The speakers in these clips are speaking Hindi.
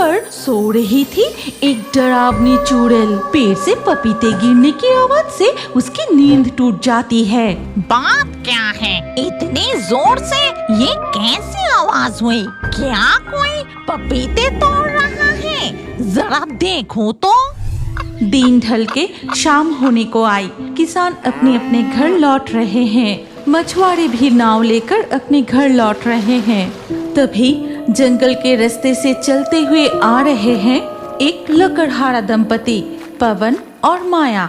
ऊपर सो रही थी एक डरावनी चुड़ैल। पेड़ से पपीते गिरने की आवाज से उसकी नींद टूट जाती है। बात क्या है, इतनी जोर से ये कैसी आवाज हुई? क्या कोई पपीते तोड़ रहा है? जरा देखो तो। दिन ढल के शाम होने को आई। किसान अपने अपने घर लौट रहे हैं। मछुआरे भी नाव लेकर अपने घर लौट रहे हैं। तभी जंगल के रास्ते से चलते हुए आ रहे हैं एक लकड़हारा दंपति, पवन और माया।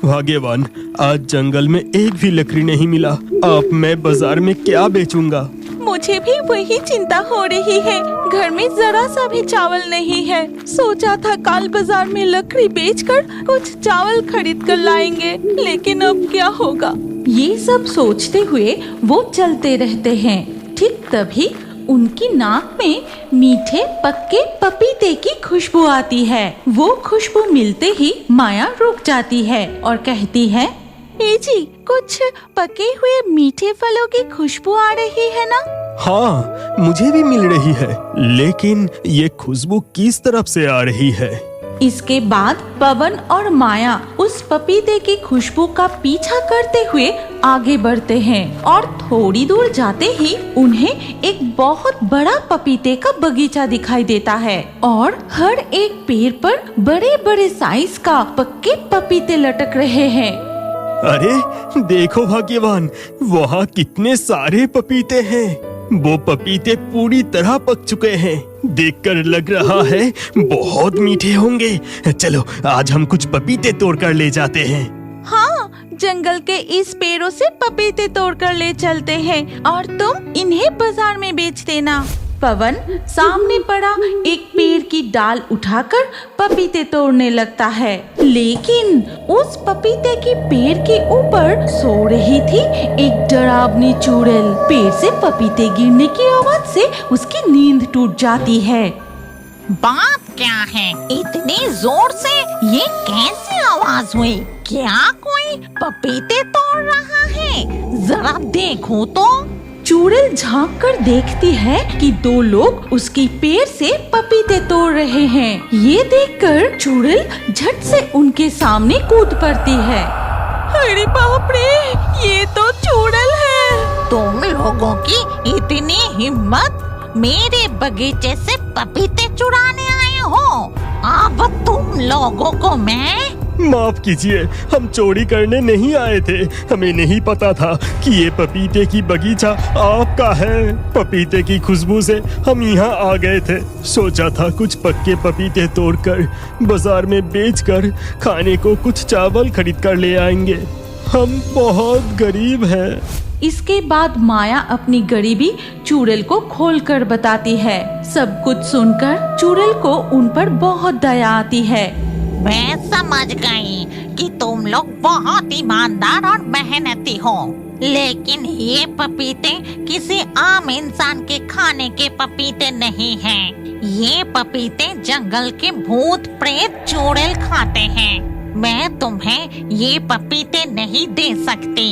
भाग्यवान, आज जंगल में एक भी लकड़ी नहीं मिला। अब मैं बाजार में क्या बेचूंगा? मुझे भी वही चिंता हो रही है। घर में जरा सा भी चावल नहीं है। सोचा था कल बाजार में लकड़ी बेचकर कुछ चावल खरीद कर लाएंगे, लेकिन अब क्या होगा? ये सब सोचते हुए वो चलते रहते हैं। ठीक तभी उनकी नाक में मीठे पक्के पपीते की खुशबू आती है। वो खुशबू मिलते ही माया रुक जाती है और कहती है, ए जी, कुछ पके हुए मीठे फलों की खुशबू आ रही है ना? हाँ, मुझे भी मिल रही है, लेकिन ये खुशबू किस तरफ से आ रही है? इसके बाद पवन और माया उस पपीते की खुशबू का पीछा करते हुए आगे बढ़ते हैं और थोड़ी दूर जाते ही उन्हें एक बहुत बड़ा पपीते का बगीचा दिखाई देता है और हर एक पेड़ पर बड़े बड़े साइज का पक्के पपीते लटक रहे हैं। अरे देखो भाग्यवान, वहाँ कितने सारे पपीते हैं। वो पपीते पूरी तरह पक चुके हैं। देखकर लग रहा है बहुत मीठे होंगे। चलो आज हम कुछ पपीते तोड़ कर ले जाते हैं। हाँ, जंगल के इस पेड़ों से पपीते तोड़ कर ले चलते हैं और तुम इन्हें बाजार में बेच देना। पवन सामने पड़ा एक पेड़ की डाल उठाकर पपीते तोड़ने लगता है, लेकिन उस पपीते की पेड़ के ऊपर सो रही थी एक डरावनी चुड़ैल। पेड़ से पपीते गिरने की आवाज से उसकी नींद टूट जाती है। बात क्या है, इतनी जोर से ये कैसी आवाज हुई? क्या कोई पपीते तोड़ रहा है? जरा देखो तो। चुड़ैल झांक कर देखती है कि दो लोग उसकी पेड़ से पपीते तोड़ रहे हैं। ये देखकर चुड़ैल झट से उनके सामने कूद पड़ती है। अरे बाप रे, ये तो चुड़ैल है। तुम लोगों की इतनी हिम्मत, मेरे बगीचे से पपीते चुराने आए हो? अब तुम लोगों को मैं माफ कीजिए, हम चोरी करने नहीं आए थे। हमें नहीं पता था कि ये पपीते की बगीचा आपका है। पपीते की खुशबू से हम यहाँ आ गए थे। सोचा था कुछ पक्के पपीते तोड़कर बाजार में बेचकर खाने को कुछ चावल खरीद कर ले आएंगे। हम बहुत गरीब हैं। इसके बाद माया अपनी गरीबी चुड़ैल को खोलकर बताती है। सब कुछ सुनकर चुड़ैल को उन पर बहुत दया आती है। मैं समझ गई कि तुम लोग बहुत ईमानदार और मेहनती हो, लेकिन ये पपीते किसी आम इंसान के खाने के पपीते नहीं हैं। ये पपीते जंगल के भूत प्रेत चुड़ैल खाते हैं। मैं तुम्हें ये पपीते नहीं दे सकती,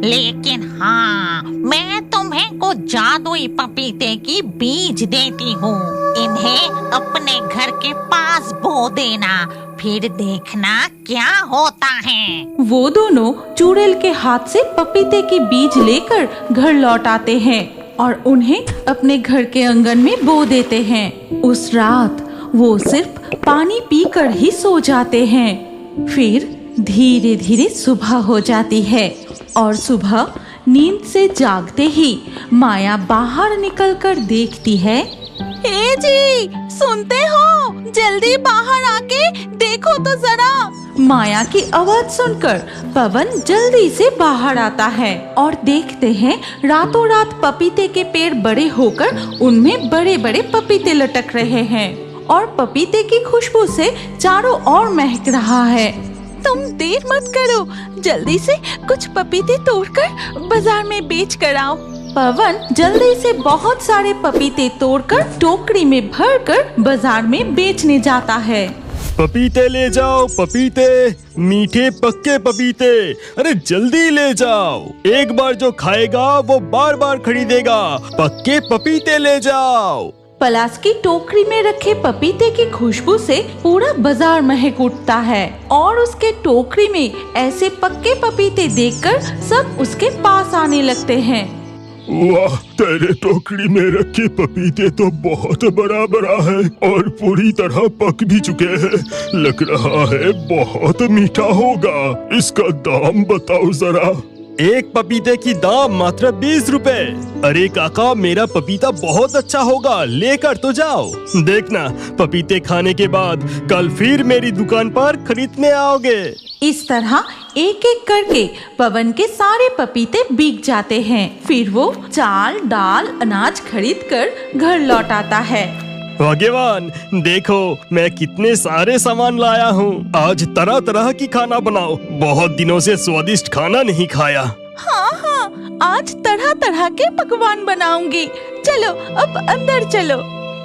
लेकिन हाँ, मैं तुम्हें कुछ जादुई पपीते की बीज देती हूँ। इन्हें अपने घर के पास बो देना, फिर देखना क्या होता है। वो दोनों चुड़ैल के हाथ से पपीते के बीज लेकर घर लौट आते हैं और उन्हें अपने घर के आंगन में बो देते हैं। उस रात वो सिर्फ पानी पीकर ही सो जाते हैं। फिर धीरे धीरे सुबह हो जाती है और सुबह नींद से जागते ही माया बाहर निकलकर देखती है। ए जी, सुनते हो? जल्दी बाहर आके देखो तो जरा। माया की आवाज सुनकर पवन जल्दी से बाहर आता है और देखते हैं रातों रात पपीते के पेड़ बड़े होकर उनमें बड़े बड़े पपीते लटक रहे हैं और पपीते की खुशबू से चारों ओर महक रहा है। तुम देर मत करो, जल्दी से कुछ पपीते तोड़कर बाजार में बेच कर आओ। पवन जल्दी से बहुत सारे पपीते तोड़कर टोकरी में भरकर बाजार में बेचने जाता है। पपीते ले जाओ, पपीते, मीठे पक्के पपीते। अरे जल्दी ले जाओ, एक बार जो खाएगा वो बार बार खरीदेगा। पक्के पपीते ले जाओ। पलाश की टोकरी में रखे पपीते की खुशबू से पूरा बाजार महक उठता है और उसके टोकरी में ऐसे पक्के पपीते देखकर सब उसके पास आने लगते हैं। वाह, तेरे टोकरी में रखे पपीते तो बहुत बड़ा बड़ा है और पूरी तरह पक भी चुके हैं। लग रहा है बहुत मीठा होगा। इसका दाम बताओ जरा। एक पपीते की दाम मात्र 20 रुपए। अरे काका, मेरा पपीता बहुत अच्छा होगा, लेकर तो जाओ। देखना, पपीते खाने के बाद कल फिर मेरी दुकान पर खरीदने आओगे। इस तरह एक एक करके पवन के सारे पपीते बिक जाते हैं। फिर वो चाल, दाल, अनाज खरीद कर घर लौट आता है। भाग्यवान, देखो मैं कितने सारे सामान लाया हूँ। आज तरह तरह की खाना बनाओ। बहुत दिनों से स्वादिष्ट खाना नहीं खाया। हाँ, आज तरह तरह के पकवान बनाऊंगी। चलो अब अंदर चलो।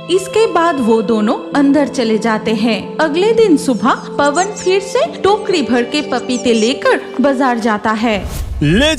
इसके बाद वो दोनों अंदर चले जाते हैं। अगले दिन सुबह पवन फिर से टोकरी भर के पपीते लेकर बाजार जाता है। ले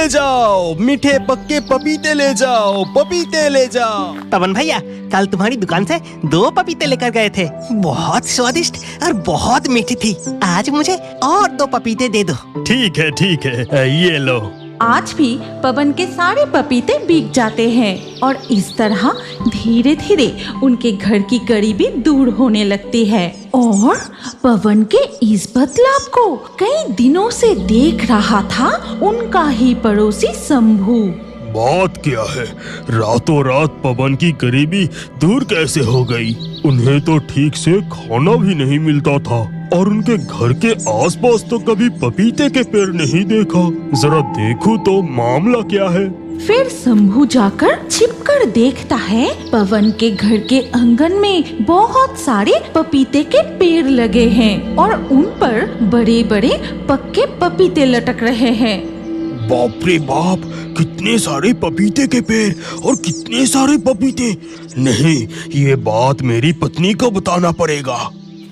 जाओ, मीठे पक्के पपीते ले जाओ, पपीते ले जाओ। पवन भैया, कल तुम्हारी दुकान से 2 पपीते लेकर गए थे। बहुत स्वादिष्ट और बहुत मीठी थी। आज मुझे और 2 पपीते दे दो। ठीक है, ये लो। आज भी पवन के सारे पपीते बिक जाते हैं और इस तरह धीरे धीरे उनके घर की गरीबी दूर होने लगती है। और पवन के इस बदलाव को कई दिनों से देख रहा था उनका ही पड़ोसी शंभू। बात क्या है, रातों रात पवन की गरीबी दूर कैसे हो गई? उन्हें तो ठीक से खाना भी नहीं मिलता था और उनके घर के आसपास तो कभी पपीते के पेड़ नहीं देखा। जरा देखूं तो मामला क्या है। फिर शंभू जाकर छिपकर देखता है पवन के घर के आंगन में बहुत सारे पपीते के पेड़ लगे हैं और उन पर बड़े बड़े पक्के पपीते लटक रहे हैं। बाप रे बाप, कितने सारे पपीते के पेड़ और कितने सारे पपीते। नहीं, ये बात मेरी पत्नी को बताना पड़ेगा।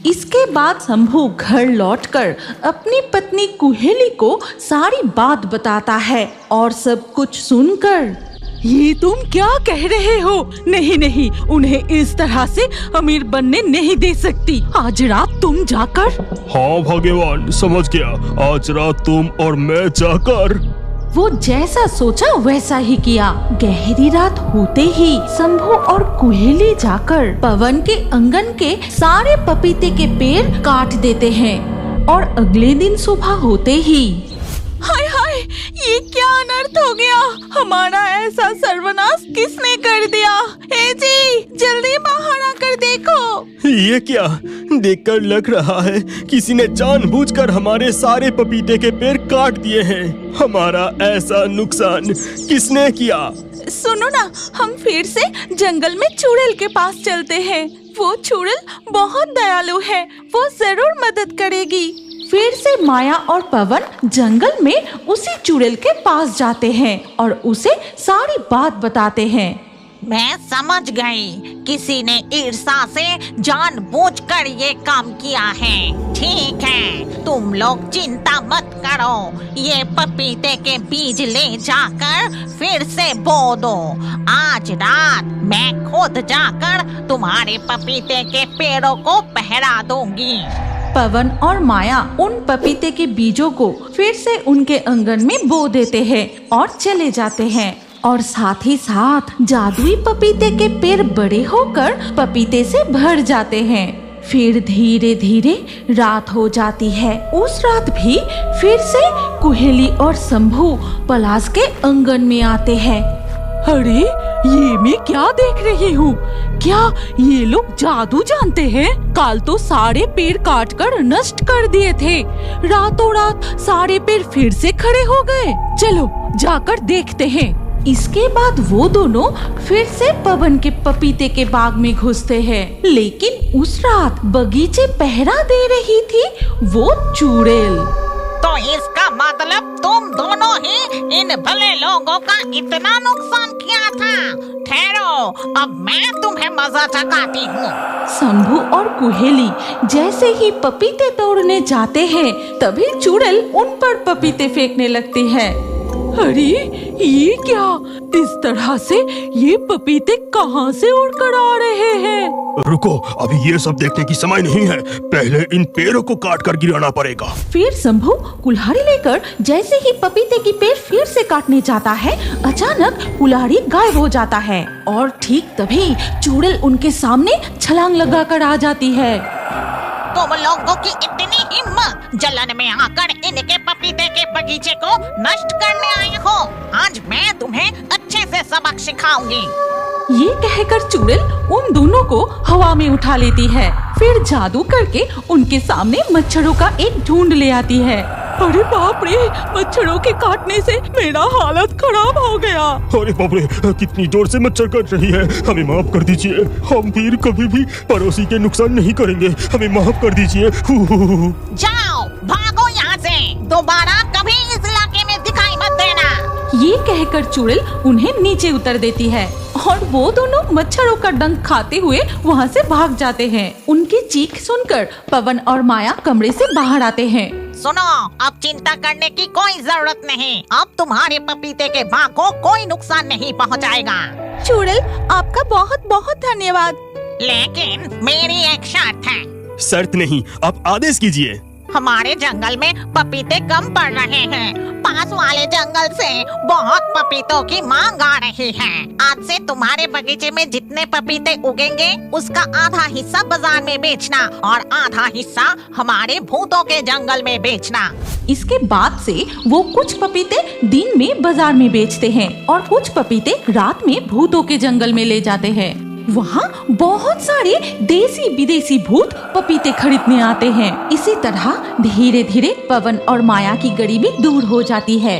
इसके बाद शंभू घर लौटकर अपनी पत्नी कुहेली को सारी बात बताता है और सब कुछ सुनकर, ये तुम क्या कह रहे हो? नहीं, उन्हें इस तरह से अमीर बनने नहीं दे सकती। आज रात तुम जाकर। हाँ भाग्यवान, समझ गया। आज रात तुम और मैं जाकर। वो जैसा सोचा वैसा ही किया। गहरी रात होते ही शंभू और कुहेली जाकर पवन के आंगन के सारे पपीते के पेड़ काट देते हैं और अगले दिन सुबह होते ही, हाय हाय, ये क्या अनर्थ हो गया? हमारा ऐसा सर्वनाश किसने कर दिया? हे जी, जल्दी बाहर आकर देखो। ये क्या? देखकर लग रहा है किसी ने जानबूझकर हमारे सारे पपीते के पेड़ काट दिए हैं। हमारा ऐसा नुकसान किसने किया? सुनो ना, हम फिर से जंगल में चुड़ैल के पास चलते हैं। वो चुड़ैल बहुत दयालु है, वो जरूर मदद करेगी। फिर से माया और पवन जंगल में उसी चुड़ैल के पास जाते हैं और उसे सारी बात बताते हैं। मैं समझ गई, किसी ने ईर्ष्या से जानबूझकर ये काम किया है। ठीक है, तुम लोग चिंता मत करो। ये पपीते के बीज ले जाकर फिर से बो दो। आज रात मैं खुद जाकर तुम्हारे पपीते के पेड़ों को पहरा दूंगी। पवन और माया उन पपीते के बीजों को फिर से उनके आंगन में बो देते हैं और चले जाते हैं और साथ ही साथ जादुई पपीते के पेड़ बड़े होकर पपीते से भर जाते हैं। फिर धीरे धीरे रात हो जाती है। उस रात भी फिर से कुहेली और शंभू पलाश के आंगन में आते हैं। अरे, ये मैं क्या देख रही हूँ? क्या ये लोग जादू जानते हैं? कल तो सारे पेड़ काटकर नष्ट कर दिए थे। रातों रात सारे पेड़ फिर से खड़े हो गए। चलो जाकर देखते हैं। इसके बाद वो दोनों फिर से पवन के पपीते के बाग में घुसते हैं, लेकिन उस रात बगीचे पहरा दे रही थी वो चुड़ैल। तो इसका मतलब तुम दोनों ही इन भले लोगों का इतना नुकसान किया था। ठहरो, अब मैं तुम्हें मजा चखाती हूँ। शंभू और कुहेली जैसे ही पपीते तोड़ने जाते हैं, तभी चुड़ैल उन पर पपीते फेंकने लगती है। अरे ये क्या, इस तरह से ये पपीते कहाँ से उड़कर आ रहे हैं? रुको, अभी ये सब देखने की समय नहीं है, पहले इन पेड़ों को काट कर गिराना पड़ेगा। फिर शंभू कुल्हाड़ी लेकर जैसे ही पपीते की पेड़ फिर से काटने जाता है, अचानक कुल्हाड़ी गायब हो जाता है और ठीक तभी चुड़ैल उनके सामने छलांग लगाकर आ जाती है। तुम लोगों की इतनी हिम्मत, जलन में आकर इनके पपीते के बगीचे को नष्ट करने आए हो। आज मैं तुम्हें अच्छे से सबक सिखाऊंगी। ये कहकर चुड़ैल उन दोनों को हवा में उठा लेती है, फिर जादू करके उनके सामने मच्छरों का एक झुंड ले आती है। अरे बाप रे, मच्छरों के काटने से मेरा हालत खराब हो गया। अरे बाप रे, कितनी जोर से मच्छर काट रही है, हमें माफ कर दीजिए। हम फिर कभी भी पड़ोसी के नुकसान नहीं करेंगे, हमें माफ कर दीजिए। जाओ, भागो यहाँ से, दोबारा कभी इस इलाके में दिखाई मत देना। ये कहकर चुड़ैल उन्हें नीचे उतर देती है और वो दोनों मच्छरों का डंक खाते हुए वहाँ से भाग जाते हैं। उनकी चीख सुनकर पवन और माया कमरे से बाहर आते हैं। सुनो, अब चिंता करने की कोई जरूरत नहीं। अब तुम्हारे पपीते के बाग को कोई नुकसान नहीं पहुँचाएगा। चुड़ैल, आपका बहुत बहुत धन्यवाद। लेकिन मेरी एक शर्त है। शर्त नहीं, आप आदेश कीजिए। हमारे जंगल में पपीते कम पड़ रहे हैं, पास वाले जंगल से बहुत पपीतों की मांग आ रही है। आज से तुम्हारे बगीचे में जितने पपीते उगेंगे उसका आधा हिस्सा बाजार में बेचना और आधा हिस्सा हमारे भूतों के जंगल में बेचना। इसके बाद से वो कुछ पपीते दिन में बाजार में बेचते हैं और कुछ पपीते रात में भूतों के जंगल में ले जाते हैं। वहाँ बहुत सारे देसी विदेशी भूत पपीते खरीदने आते हैं। इसी तरह धीरे धीरे पवन और माया की गरीबी दूर हो जाती है।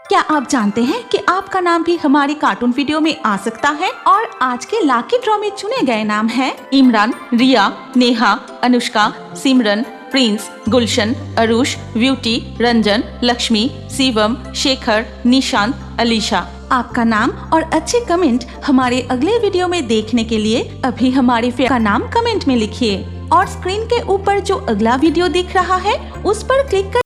क्या आप जानते हैं कि आपका नाम भी हमारी कार्टून वीडियो में आ सकता है? और आज के लाकी ड्रॉ में चुने गए नाम हैं इमरान, रिया, नेहा, अनुष्का, सिमरन, प्रिंस, गुलशन, अरुष, ब्यूटी, रंजन, लक्ष्मी, शिवम, शेखर, निशांत, अलीशा। आपका नाम और अच्छे कमेंट हमारे अगले वीडियो में देखने के लिए अभी हमारे का नाम कमेंट में लिखिए और स्क्रीन के ऊपर जो अगला वीडियो दिख रहा है उस पर क्लिक कर